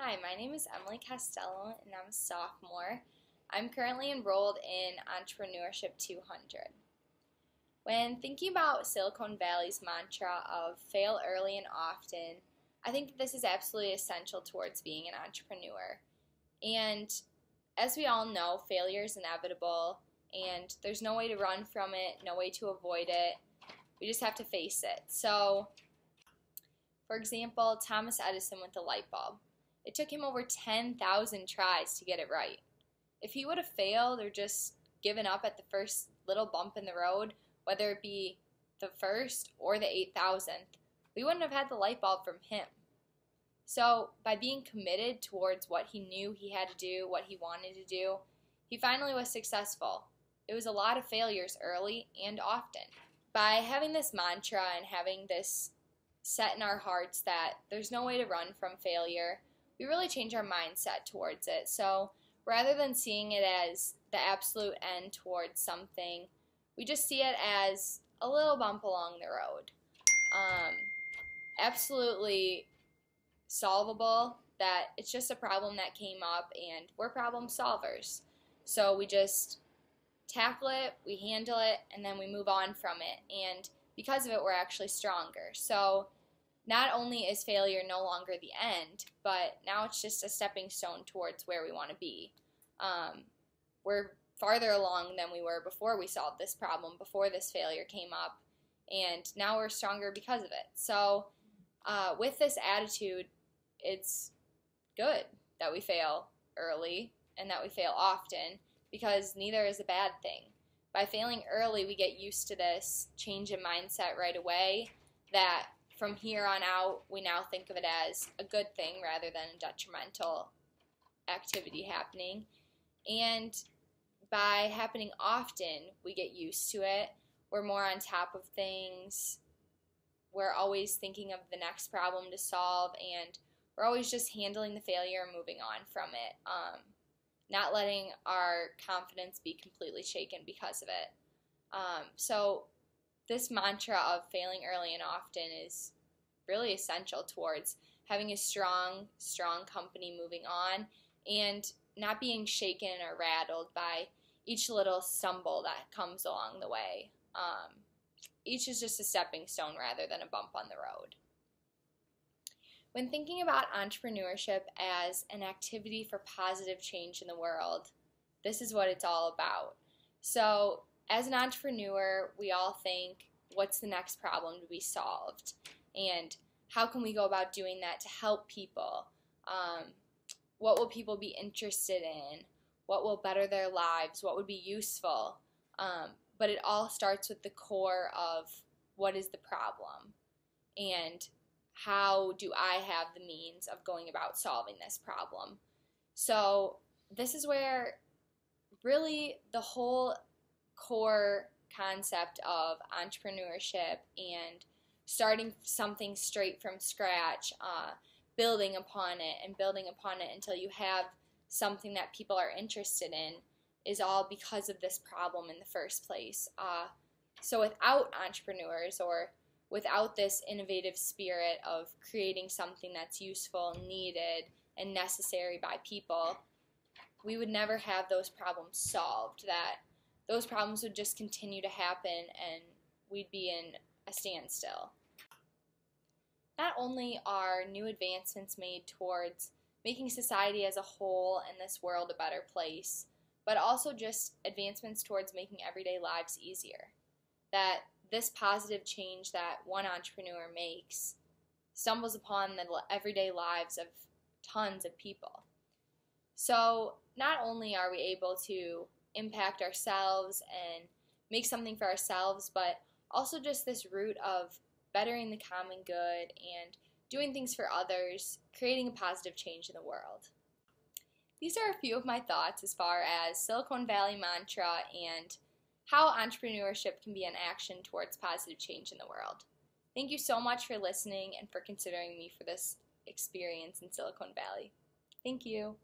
Hi, my name is Emily Costello and I'm a sophomore. I'm currently enrolled in Entrepreneurship 200. When thinking about Silicon Valley's mantra of fail early and often, I think that this is absolutely essential towards being an entrepreneur. And as we all know, failure is inevitable and there's no way to run from it, no way to avoid it. We just have to face it. So, for example, Thomas Edison with the light bulb. It took him over 10,000 tries to get it right. If he would have failed or just given up at the first little bump in the road, whether it be the first or the 8,000th, we wouldn't have had the light bulb from him. So by being committed towards what he knew he had to do, what he wanted to do, he finally was successful. It was a lot of failures early and often. By having this mantra and having this set in our hearts that there's no way to run from failure, we really change our mindset towards it. So rather than seeing it as the absolute end towards something, we just see it as a little bump along the road. Absolutely solvable, that it's just a problem that came up and we're problem solvers. So we just tackle it, we handle it, and then we move on from it. And because of it, we're actually stronger. So not only is failure no longer the end, but now it's just a stepping stone towards where we want to be. We're farther along than we were before we solved this problem, before this failure came up, and now we're stronger because of it. So with this attitude, it's good that we fail early and that we fail often, because neither is a bad thing. By failing early, we get used to this change in mindset right away, that from here on out, we now think of it as a good thing rather than a detrimental activity happening. And by happening often, we get used to it. We're more on top of things. We're always thinking of the next problem to solve, and we're always just handling the failure and moving on from it, not letting our confidence be completely shaken because of it. So this mantra of failing early and often is really essential towards having a strong company moving on and not being shaken or rattled by each little stumble that comes along the way. Each is just a stepping stone rather than a bump on the road. When thinking about entrepreneurship as an activity for positive change in the world, this is what it's all about. So as an entrepreneur, we all think, what's the next problem to be solved? And how can we go about doing that to help people? What will people be interested in? What will better their lives? What would be useful? But it all starts with the core of what is the problem and how do I have the means of going about solving this problem? So this is where really the whole core concept of entrepreneurship and starting something straight from scratch, building upon it until you have something that people are interested in, is all because of this problem in the first place. So without entrepreneurs, or without this innovative spirit of creating something that's useful, needed, and necessary by people, we would never have those problems solved. That those problems would just continue to happen and we'd be in a standstill. Not only are new advancements made towards making society as a whole and this world a better place, but also just advancements towards making everyday lives easier. That this positive change that one entrepreneur makes stumbles upon the everyday lives of tons of people. So not only are we able to impact ourselves and make something for ourselves, but also just this root of bettering the common good and doing things for others, creating a positive change in the world. These are a few of my thoughts as far as Silicon Valley mantra and how entrepreneurship can be an action towards positive change in the world. Thank you so much for listening and for considering me for this experience in Silicon Valley. Thank you.